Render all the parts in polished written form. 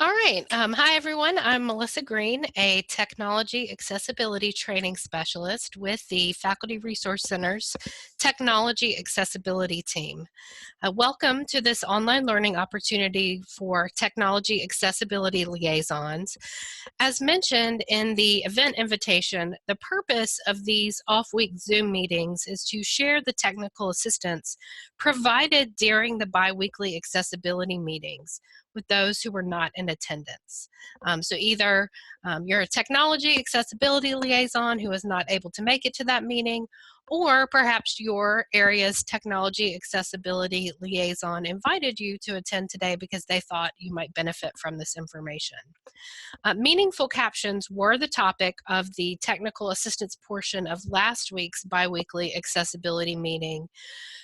All right. Hi, everyone. I'm Melissa Green, a Technology Accessibility Training Specialist with the Faculty Resource Center's Technology Accessibility Team. Welcome to this online learning opportunity for Technology Accessibility Liaisons. As mentioned in the event invitation, the purpose of these off-week Zoom meetings is to share the technical assistance provided during the biweekly accessibility meetings with those who were not in attendance. So either you're a technology accessibility liaison who is not able to make it to that meeting, or perhaps your area's technology accessibility liaison invited you to attend today because they thought you might benefit from this information. Meaningful captions were the topic of the technical assistance portion of last week's biweekly accessibility meeting.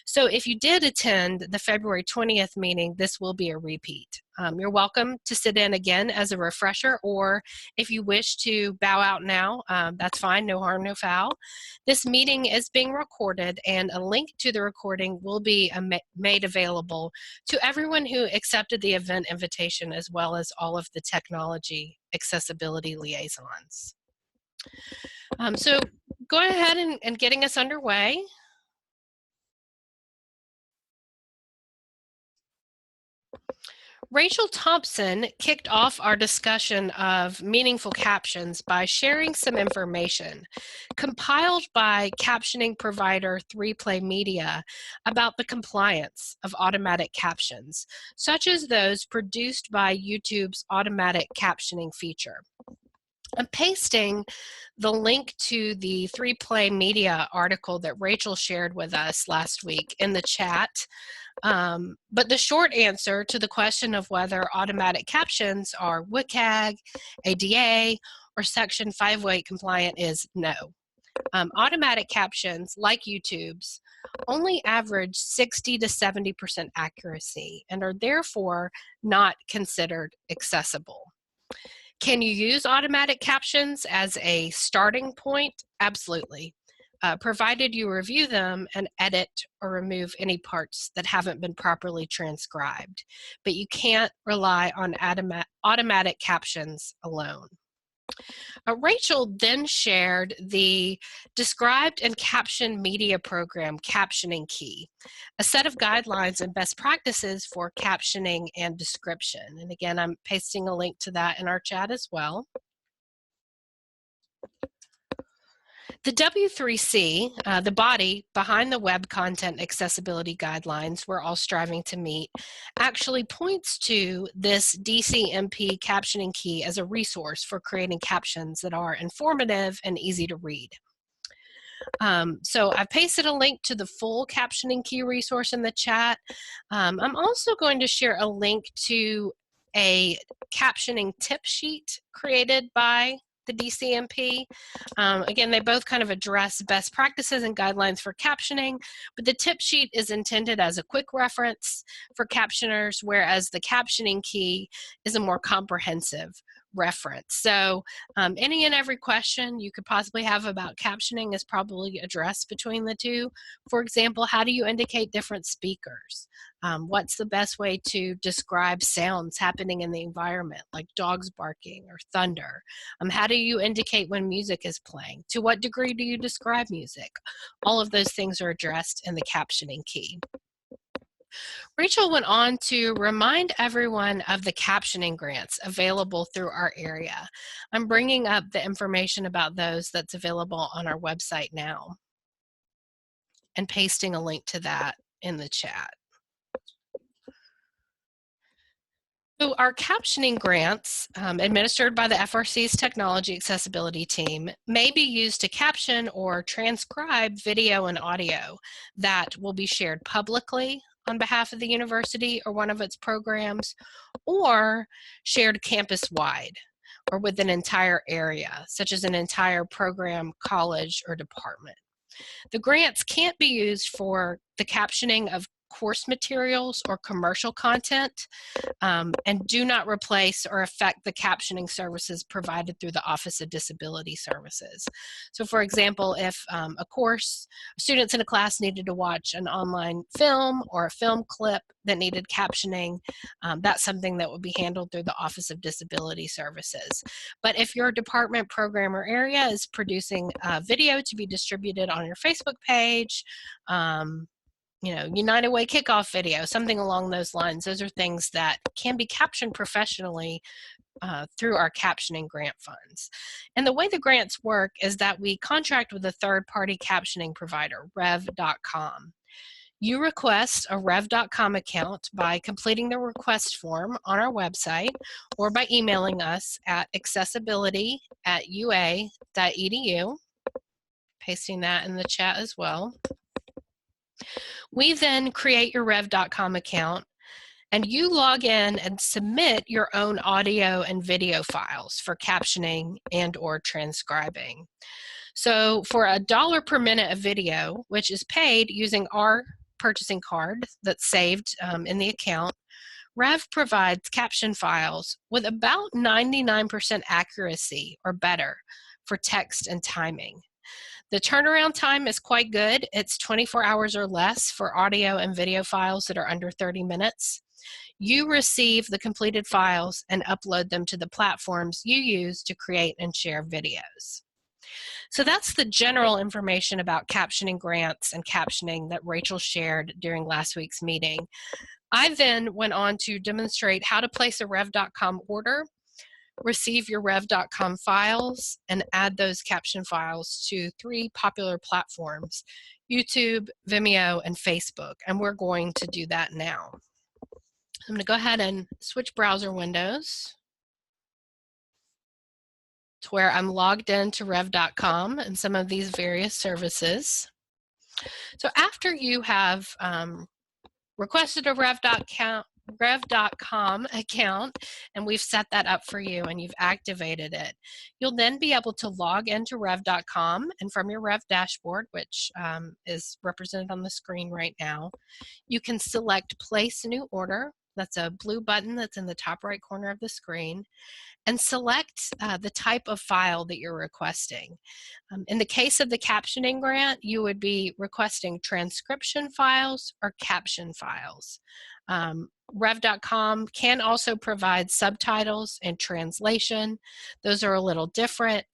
So if you did attend the February 20th meeting, this will be a repeat. You're welcome to sit in again as a refresher, or if you wish to bow out now, that's fine, no harm, no foul. This meeting is being recorded, and a link to the recording will be made available to everyone who accepted the event invitation, as well as all of the technology accessibility liaisons. So go ahead and getting us underway. Rachel Thompson kicked off our discussion of meaningful captions by sharing some information compiled by captioning provider 3Play Media about the compliance of automatic captions, such as those produced by YouTube's automatic captioning feature. I'm pasting the link to the 3Play Media article that Rachel shared with us last week in the chat. But the short answer to the question of whether automatic captions are WCAG, ADA, or Section 508 compliant is no. Automatic captions, like YouTube's, only average 60 to 70% accuracy and are therefore not considered accessible. Can you use automatic captions as a starting point? Absolutely. Provided you review them and edit or remove any parts that haven't been properly transcribed. But you can't rely on automatic captions alone. Rachel then shared the Described and Captioned Media Program Captioning Key, a set of guidelines and best practices for captioning and description. And again, I'm pasting a link to that in our chat as well. The W3C, the body behind the Web Content Accessibility Guidelines we're all striving to meet, actually points to this DCMP captioning key as a resource for creating captions that are informative and easy to read. So I've pasted a link to the full captioning key resource in the chat. I'm also going to share a link to a captioning tip sheet created by the DCMP. Again, they both kind of address best practices and guidelines for captioning, but the tip sheet is intended as a quick reference for captioners, whereas the captioning key is a more comprehensive reference. So any and every question you could possibly have about captioning is probably addressed between the two. For example, how do you indicate different speakers? What's the best way to describe sounds happening in the environment, like dogs barking or thunder? How do you indicate when music is playing? To what degree do you describe music? All of those things are addressed in the captioning key. Rachel went on to remind everyone of the captioning grants available through our area. I'm bringing up the information about those that's available on our website now and pasting a link to that in the chat. So our captioning grants, administered by the FRC's Technology Accessibility Team, may be used to caption or transcribe video and audio that will be shared publicly on behalf of the university or one of its programs, or shared campus-wide or with an entire area, such as an entire program, college, or department. The grants can't be used for the captioning of course materials or commercial content, and do not replace or affect the captioning services provided through the Office of Disability Services. So for example, if a course, students in a class needed to watch an online film or a film clip that needed captioning, that's something that would be handled through the Office of Disability Services. But if your department, program, or area is producing a video to be distributed on your Facebook page, United Way kickoff video, something along those lines. Those are things that can be captioned professionally through our captioning grant funds. And the way the grants work is that we contract with a third-party captioning provider, Revcom. You request a Revcom account by completing the request form on our website or by emailing us at accessibility@ua.edu, pasting that in the chat as well. We then create your Revcom account, and you log in and submit your own audio and video files for captioning and or transcribing. So for $1 per minute of video, which is paid using our purchasing card that's saved in the account, Rev provides caption files with about 99% accuracy or better for text and timing. The turnaround time is quite good. It's 24 hours or less for audio and video files that are under 30 minutes. You receive the completed files and upload them to the platforms you use to create and share videos. So that's the general information about captioning grants and captioning that Rachel shared during last week's meeting. I then went on to demonstrate how to place a Rev.com order, receive your Rev.com files, and add those caption files to 3 popular platforms, YouTube, Vimeo, and Facebook. And we're going to do that now. I'm going to go ahead and switch browser windows to where I'm logged into Rev.com and some of these various services. So after you have requested a Rev.com account, and we've set that up for you and you've activated it, you'll then be able to log into Rev.com, and from your Rev dashboard, which is represented on the screen right now, you can select Place New Order. That's a blue button that's in the top right corner of the screen, and select the type of file that you're requesting. In the case of the captioning grant, you would be requesting transcription files or caption files. Rev.com can also provide subtitles and translation. Those are a little different.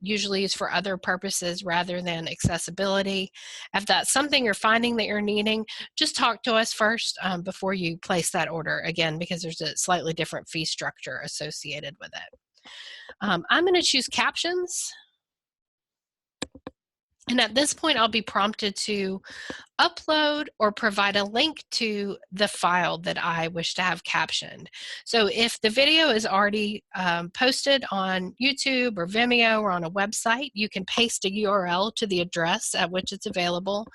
Usually used for other purposes rather than accessibility. If that's something you're finding that you're needing, just talk to us first before you place that order, again, because there's a slightly different fee structure associated with it. I'm going to choose Captions. And at this point, I'll be prompted to upload or provide a link to the file that I wish to have captioned. So if the video is already posted on YouTube or Vimeo or on a website, you can paste a URL to the address at which it's available.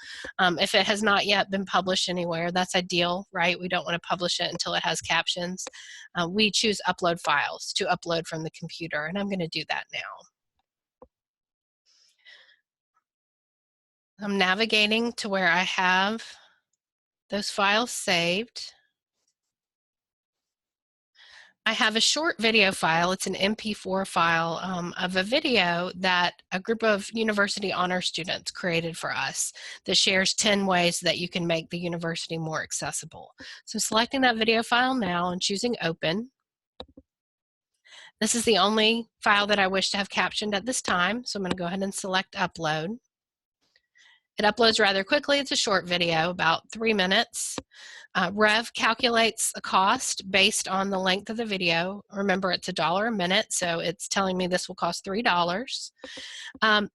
If it has not yet been published anywhere, that's ideal, right? We don't want to publish it until it has captions. We choose upload files to upload from the computer, and I'm going to do that now. I'm navigating to where I have those files saved. I have a short video file. It's an MP4 file of a video that a group of university honor students created for us that shares 10 ways that you can make the university more accessible. So selecting that video file now and choosing Open. This is the only file that I wish to have captioned at this time, so I'm going to go ahead and select Upload. It uploads rather quickly. It's a short video, about 3 minutes. Rev calculates a cost based on the length of the video. Remember, it's $1 a minute, so it's telling me this will cost $3.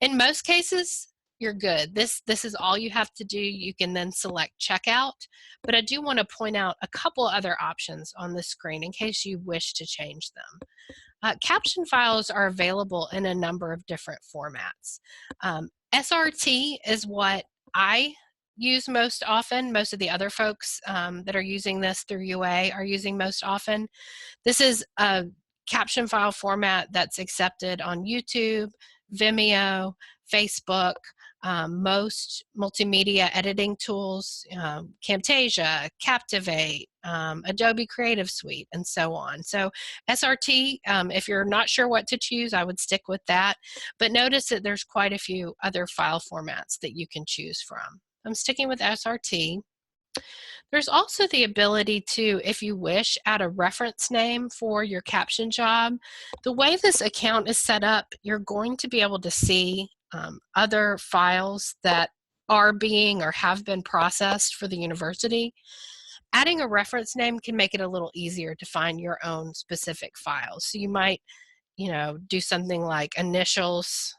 In most cases, you're good. This is all you have to do. You can then select Checkout, but I do want to point out a couple other options on the screen in case you wish to change them. Caption files are available in a number of different formats. SRT is what I use most often. Most of the other folks that are using this through UA are using most often. This is a caption file format that's accepted on YouTube, Vimeo, Facebook, most multimedia editing tools, Camtasia, Captivate, Adobe Creative Suite, and so on. So SRT, if you're not sure what to choose, I would stick with that. But notice that there's quite a few other file formats that you can choose from. I'm sticking with SRT. There's also the ability to, if you wish, add a reference name for your caption job. The way this account is set up, you're going to be able to see other files that are being or have been processed for the university. Adding a reference name can make it a little easier to find your own specific files. So you might, do something like initials.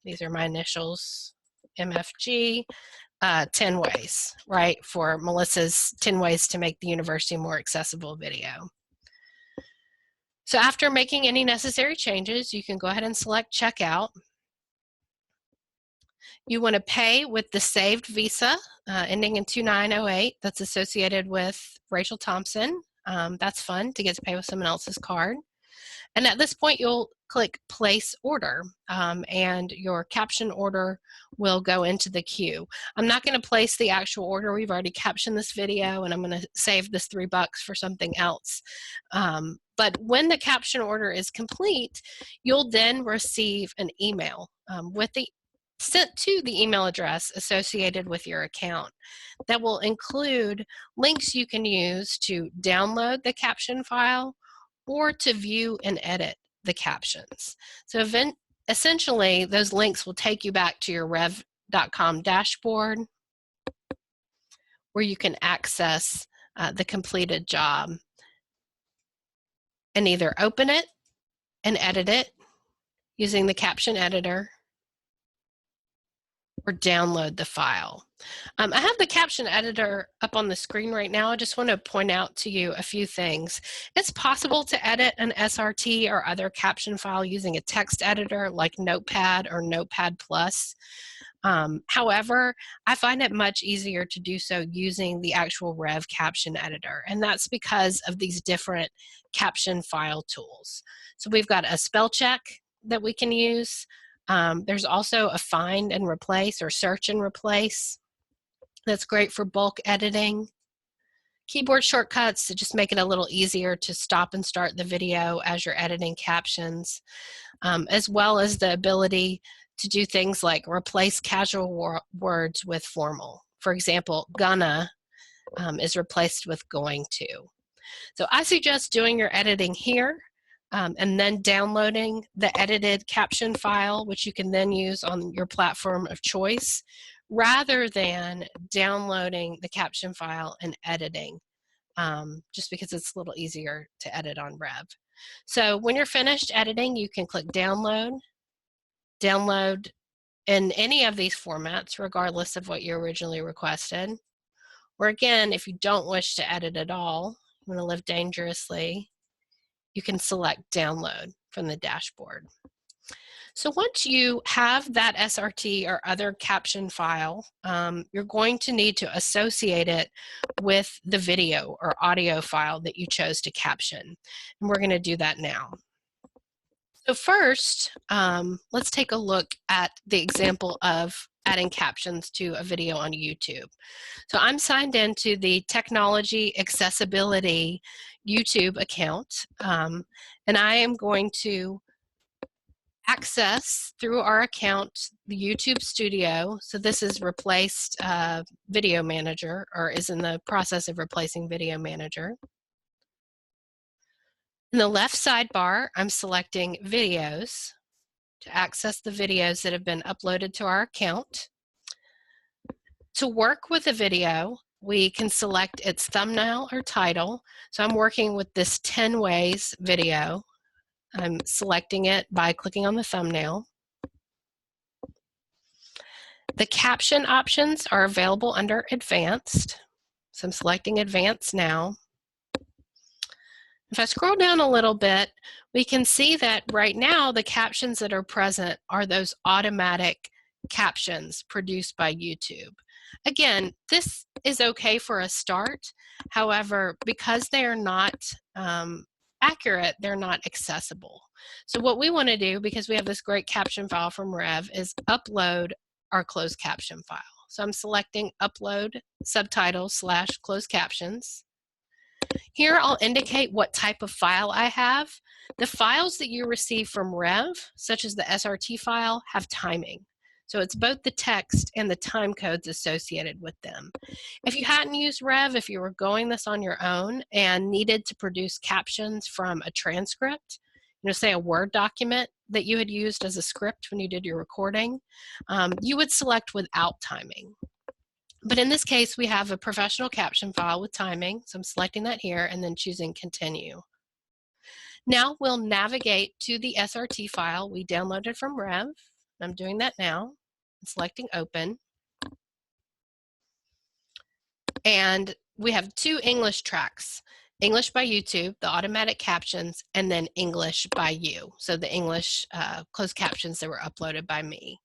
These are my initials, MFG. 10 ways, right, for Melissa's 10 ways to make the university more accessible video. So after making any necessary changes, you can go ahead and select checkout. You want to pay with the saved Visa ending in 2908 that's associated with Rachel Thompson. That's fun to get to pay with someone else's card. And at this point, you'll click place order and your caption order will go into the queue. I'm not going to place the actual order. We've already captioned this video and I'm going to save this $3 for something else. But when the caption order is complete, you'll then receive an email sent to the email address associated with your account that will include links you can use to download the caption file or to view and edit the captions. So essentially, those links will take you back to your Revcom dashboard where you can access the completed job and either open it and edit it using the caption editor or download the file. I have the caption editor up on the screen right now. I just want to point out to you a few things. It's possible to edit an SRT or other caption file using a text editor like Notepad or Notepad+. However, I find it much easier to do so using the actual Rev caption editor, and that's because of these different caption file tools. So we've got a spell check that we can use. There's also a find and replace or search and replace. That's great for bulk editing. Keyboard shortcuts to just make it a little easier to stop and start the video as you're editing captions, as well as the ability to do things like replace casual words with formal. For example, gonna is replaced with going to. So I suggest doing your editing here and then downloading the edited caption file, which you can then use on your platform of choice, rather than downloading the caption file and editing, just because it's a little easier to edit on Rev. So when you're finished editing, you can click download in any of these formats, regardless of what you originally requested. Or again, if you don't wish to edit at all, you want to live dangerously, you can select download from the dashboard. So once you have that SRT or other caption file, you're going to need to associate it with the video or audio file that you chose to caption. And we're going to do that now. So first, let's take a look at the example of adding captions to a video on YouTube. So I'm signed into the Technology Accessibility YouTube account, and I am going to access through our account the YouTube Studio. So this is replaced Video Manager, or is in the process of replacing Video Manager. In the left sidebar, I'm selecting Videos to access the videos that have been uploaded to our account. To work with a video, we can select its thumbnail or title. So I'm working with this 10 ways video. I'm selecting it by clicking on the thumbnail. The caption options are available under Advanced. So I'm selecting Advanced now. If I scroll down a little bit, we can see that right now the captions that are present are those automatic captions produced by YouTube. Again, this is okay for a start. However, because they are not accurate, they're not accessible. So what we want to do, because we have this great caption file from Rev, is upload our closed caption file. So I'm selecting Upload Subtitles / Closed Captions. Here I'll indicate what type of file I have. The files that you receive from Rev, such as the SRT file, have timing. So it's both the text and the time codes associated with them. If you hadn't used Rev, if you were going this on your own and needed to produce captions from a transcript, say a Word document that you had used as a script when you did your recording, you would select without timing. But in this case, we have a professional caption file with timing, so I'm selecting that here and then choosing Continue. Now we'll navigate to the SRT file we downloaded from Rev. I'm doing that now. I'm selecting Open. And we have 2 English tracks, English by YouTube, the automatic captions, and then English by you, so the English closed captions that were uploaded by me.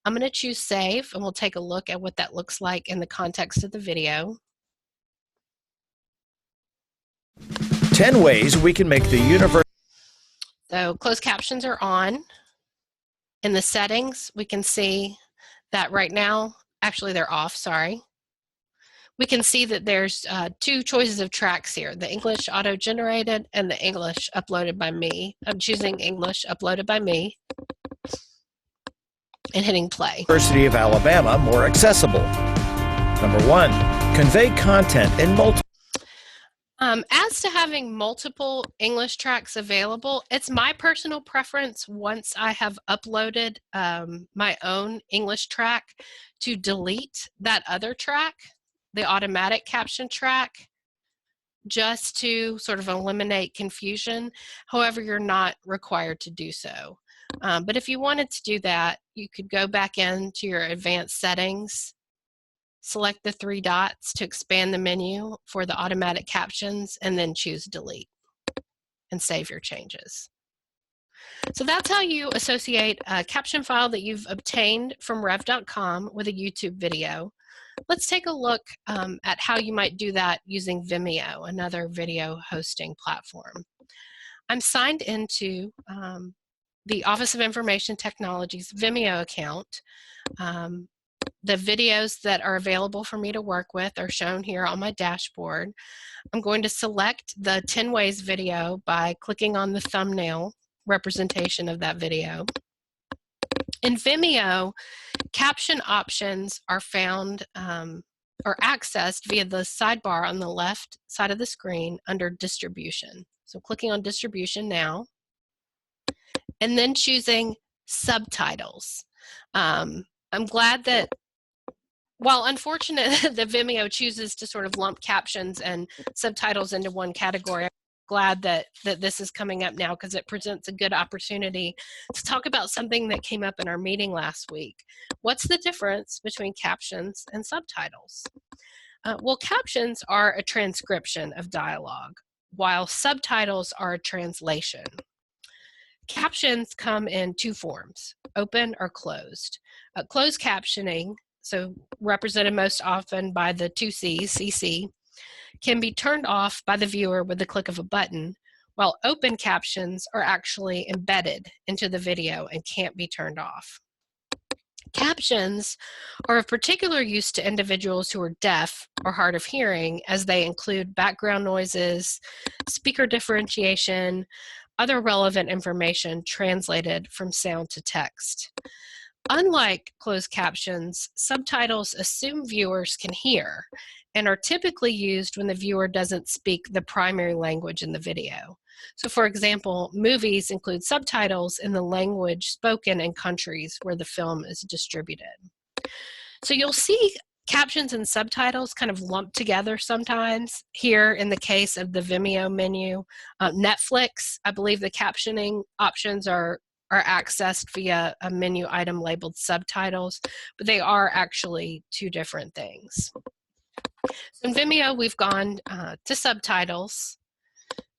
I'm going to choose Save, and we'll take a look at what that looks like in the context of the video. 10 ways we can make the universe. So closed captions are on. In the settings, we can see that right now, actually they're off, sorry. We can see that there's 2 choices of tracks here, the English auto-generated and the English uploaded by me. I'm choosing English uploaded by me and hitting play. University of Alabama more accessible. Number 1, convey content in multiple. As to having multiple English tracks available, it's my personal preference once I have uploaded my own English track to delete that other track, the automatic caption track, just to sort of eliminate confusion. However, you're not required to do so. But if you wanted to do that, you could go back into your advanced settings, select the 3 dots to expand the menu for the automatic captions, and then choose Delete and save your changes. So that's how you associate a caption file that you've obtained from Revcom with a YouTube video. Let's take a look at how you might do that using Vimeo, another video hosting platform. I'm signed into the Office of Information Technology's Vimeo account. The videos that are available for me to work with are shown here on my dashboard. I'm going to select the 10 ways video by clicking on the thumbnail representation of that video. In Vimeo, caption options are found or accessed via the sidebar on the left side of the screen under Distribution. So clicking on Distribution now, and then choosing Subtitles. I'm glad that, while unfortunate that Vimeo chooses to sort of lump captions and subtitles into one category, I'm glad that this is coming up now because it presents a good opportunity to talk about something that came up in our meeting last week. What's the difference between captions and subtitles? Well, captions are a transcription of dialogue, while subtitles are a translation. Captions come in 2 forms, open or closed. Closed captioning, so represented most often by the 2 C's, CC, can be turned off by the viewer with the click of a button, while open captions are actually embedded into the video and can't be turned off. Captions are of particular use to individuals who are deaf or hard of hearing, as they include background noises, speaker differentiation, other relevant information translated from sound to text. Unlike closed captions, subtitles assume viewers can hear and are typically used when the viewer doesn't speak the primary language in the video. So for example, movies include subtitles in the language spoken in countries where the film is distributed. So you'll see captions and subtitles kind of lumped together sometimes. Here in the case of the Vimeo menu, Netflix, I believe the captioning options are accessed via a menu item labeled subtitles, but they are actually 2 different things. So in Vimeo, we've gone to subtitles.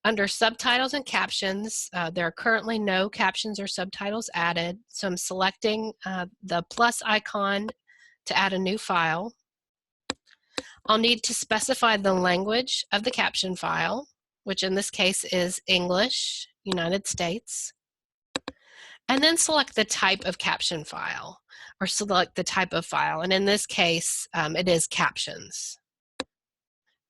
Under subtitles and captions, there are currently no captions or subtitles added, so I'm selecting the plus icon to add a new file. I'll need to specify the language of the caption file, which in this case is English, United States, and then select the type of caption file. or select the type of file. And in this case, it is Captions.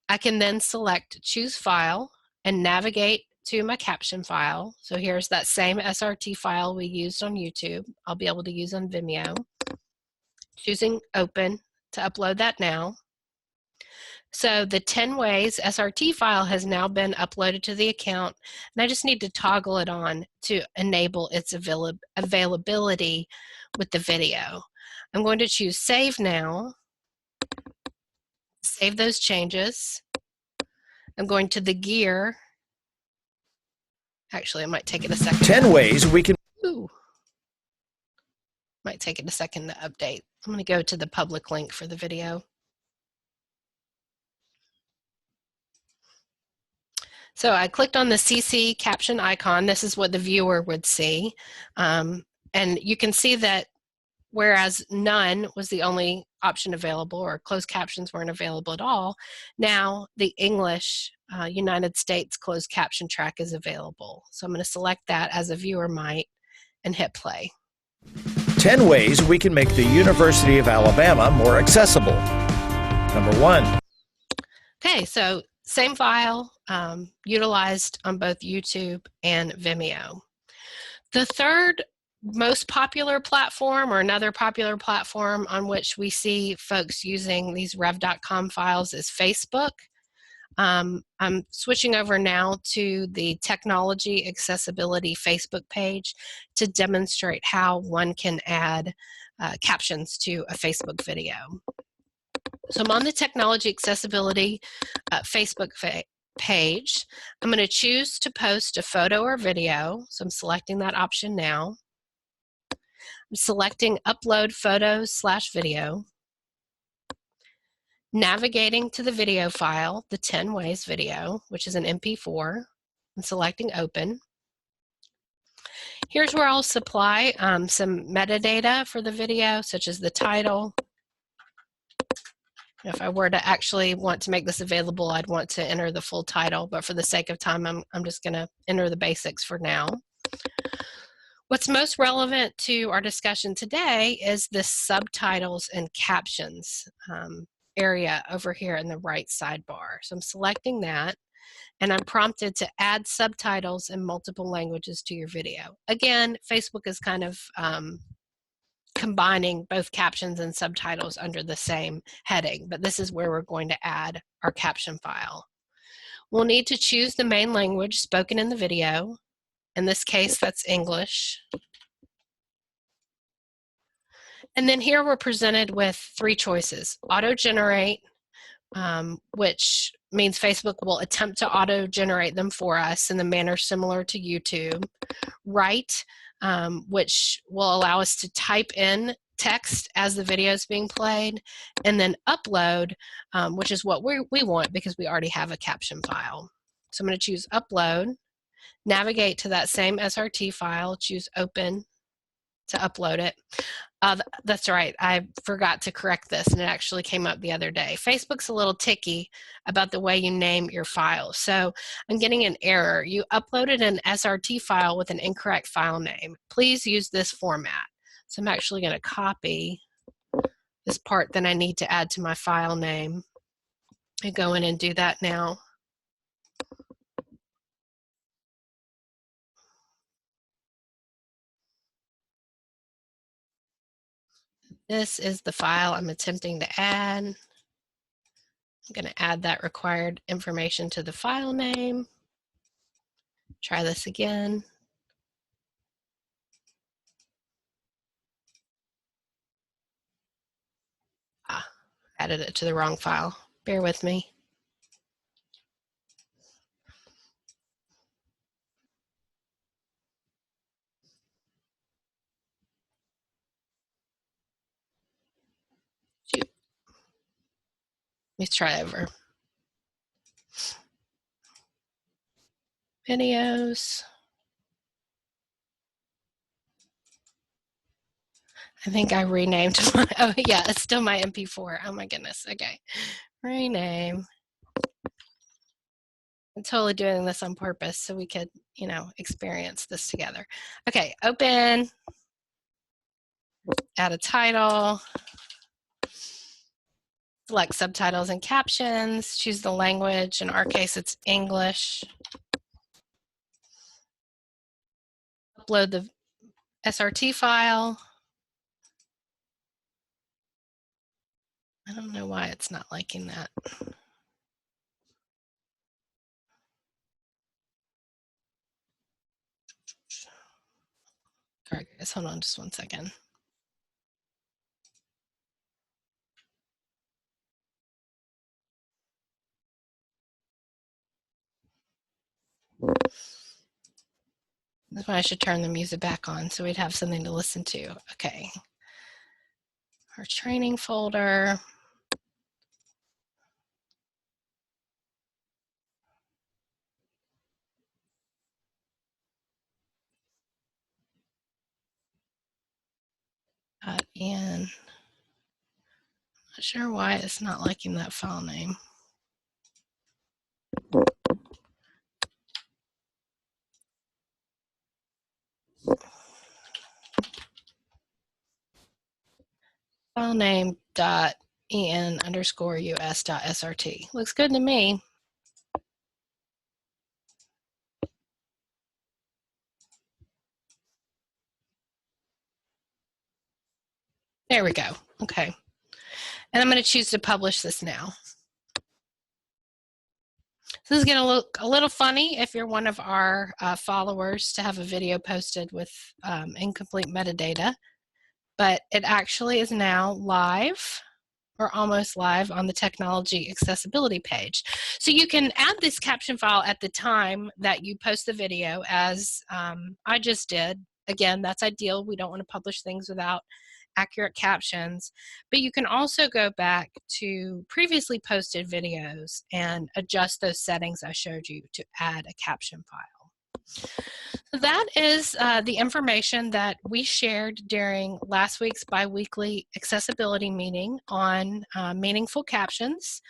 I can then select Choose File and navigate to my caption file. So here's that same SRT file we used on YouTube. I'll be able to use on Vimeo. Choosing Open to upload that now. So the 10 ways SRT file has now been uploaded to the account, and I just need to toggle it on to enable its availability with the video. I'm going to choose Save Now, save those changes. I'm going to the gear. Actually, it might take it a second. 10 ways we can... Ooh. Might take it a second to update. I'm going to go to the public link for the video. So I clicked on the CC caption icon. This is what the viewer would see. And you can see that whereas none was the only option available, or closed captions weren't available at all, now the English United States closed caption track is available. So I'm going to select that as a viewer might and hit play. 10 ways we can make the University of Alabama more accessible. Number 1. Okay, so same file utilized on both YouTube and Vimeo. The third most popular platform, or another popular platform on which we see folks using these Revcom files, is Facebook. I'm switching over now to the Technology Accessibility Facebook page to demonstrate how one can add captions to a Facebook video. So I'm on the Technology Accessibility Facebook page. I'm going to choose to post a photo or video. So I'm selecting that option now. I'm selecting Upload Photos/Video. Navigating to the video file, the 10 ways video, which is an MP4, and selecting Open. Here's where I'll supply some metadata for the video, such as the title. If I were to actually want to make this available, I'd want to enter the full title, but for the sake of time, I'm just going to enter the basics for now. What's most relevant to our discussion today is the subtitles and captions area over here in the right sidebar. So I'm selecting that, and I'm prompted to add subtitles in multiple languages to your video. Again, Facebook is kind of combining both captions and subtitles under the same heading, but this is where we're going to add our caption file. We'll need to choose the main language spoken in the video. In this case, that's English. And then here we're presented with 3 choices. Auto-generate, which means Facebook will attempt to auto-generate them for us in the manner similar to YouTube. Write, which will allow us to type in text as the video is being played. And then upload, which is what we want because we already have a caption file. So I'm going to choose Upload, navigate to that same SRT file, choose Open to upload it. That's right, I forgot to correct this, and it actually came up the other day. Facebook's a little ticky about the way you name your files. So I'm getting an error. You uploaded an SRT file with an incorrect file name. Please use this format. So I'm actually going to copy this part that I need to add to my file name and go in and do that now. This is the file I'm attempting to add. I'm going to add that required information to the file name. Try this again. Added it to the wrong file. Bear with me. Let's try over. Videos. I think I renamed my, oh yeah, it's still my MP4. Oh my goodness, okay. Rename. I'm totally doing this on purpose so we could, experience this together. Okay, open. add a title, select subtitles and captions, choose the language. In our case, it's English. Upload the SRT file. I don't know why it's not liking that. All right, guys, hold on just one second. That's why I should turn the music back on so we'd have something to listen to. Okay. Our training folder. And not sure why it's not liking that file name. File name .en_us.srt. Looks good to me. There we go. Okay. And I'm going to choose to publish this now. This is going to look a little funny if you're one of our followers to have a video posted with incomplete metadata, but it actually is now live or almost live on the technology accessibility page. So you can add this caption file at the time that you post the video, as I just did. Again, that's ideal. We don't want to publish things without accurate captions, but you can also go back to previously posted videos and adjust those settings I showed you to add a caption file. That is the information that we shared during last week's bi-weekly accessibility meeting on meaningful captions.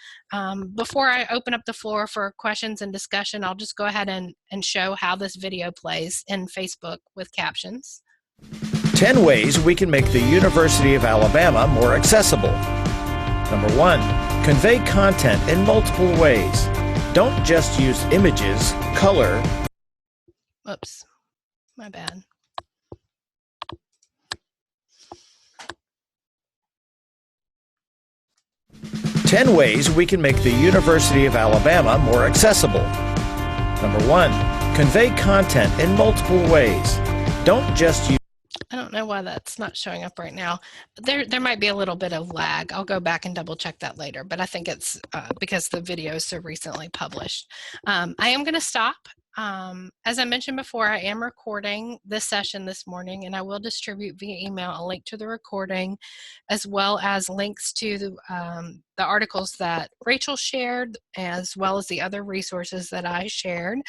Before I open up the floor for questions and discussion, I'll just go ahead and show how this video plays in Facebook with captions. 10 ways we can make the University of Alabama more accessible. Number 1, convey content in multiple ways. Don't just use images, color. Oops, my bad. Ten ways we can make the University of Alabama more accessible. Number 1, convey content in multiple ways. Don't just use. I don't know why that's not showing up right now. There might be a little bit of lag. I'll go back and double check that later, but I think it's because the video is so recently published. I am going to stop. As I mentioned before, I am recording this session this morning, and I will distribute via email a link to the recording, as well as links to the articles that Rachel shared, as well as the other resources that I shared.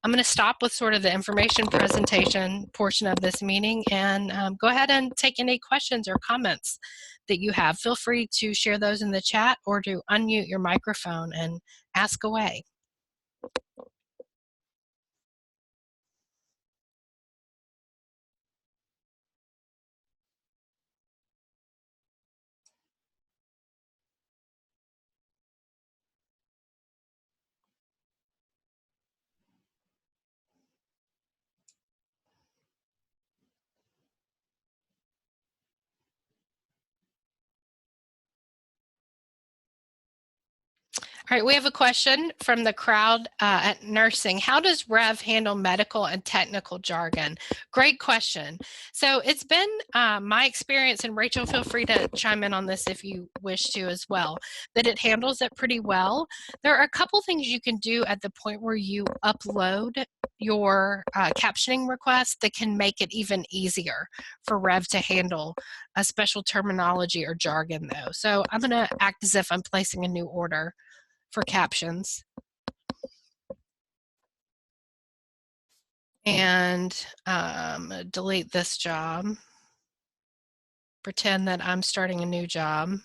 I'm going to stop with sort of the information presentation portion of this meeting and go ahead and take any questions or comments that you have. Feel free to share those in the chat or to unmute your microphone and ask away. All right, we have a question from the crowd at nursing. How does Rev handle medical and technical jargon? Great question. So it's been my experience, and Rachel, feel free to chime in on this if you wish to as well, that it handles it pretty well. There are a couple things you can do at the point where you upload your captioning request that can make it even easier for Rev to handle a special terminology or jargon though. So I'm going to act as if I'm placing a new order for captions. And delete this job. Pretend that I'm starting a new job.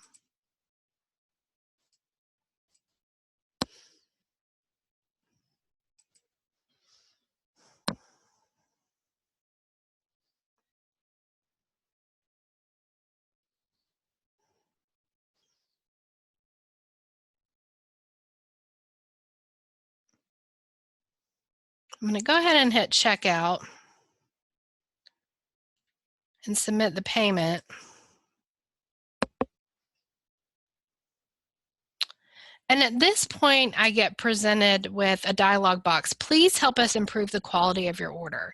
I'm going to go ahead and hit checkout and submit the payment. And at this point, I get presented with a dialog box. Please help us improve the quality of your order.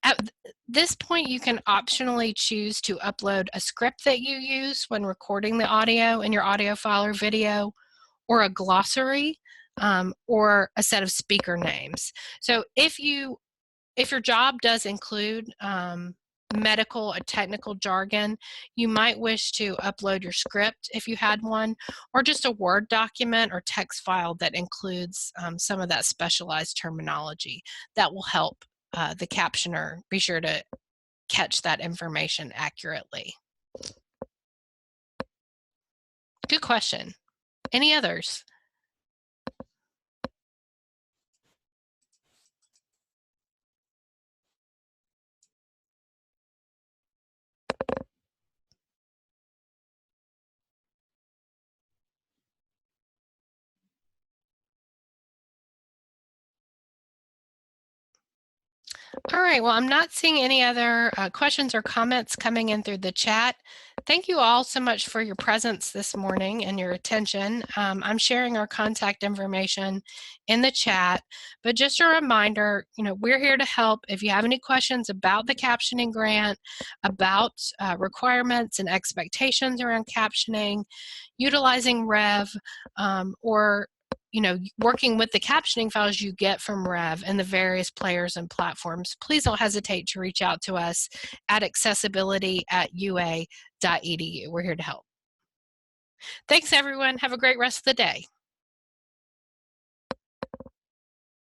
At this point, you can optionally choose to upload a script that you use when recording the audio in your audio file or video, or a glossary, or a set of speaker names. So if your job does include medical or technical jargon, you might wish to upload your script if you had one, or just a Word document or text file that includes some of that specialized terminology. That will help the captioner be sure to catch that information accurately. Good question. Any others? All right, well, I'm not seeing any other questions or comments coming in through the chat. Thank you all so much for your presence this morning and your attention. I'm sharing our contact information in the chat, but just a reminder, we're here to help. If you have any questions about the captioning grant, about requirements and expectations around captioning, utilizing Rev, or working with the captioning files you get from Rev and the various players and platforms, please don't hesitate to reach out to us at accessibility@ua.edu. We're here to help. Thanks, everyone. Have a great rest of the day.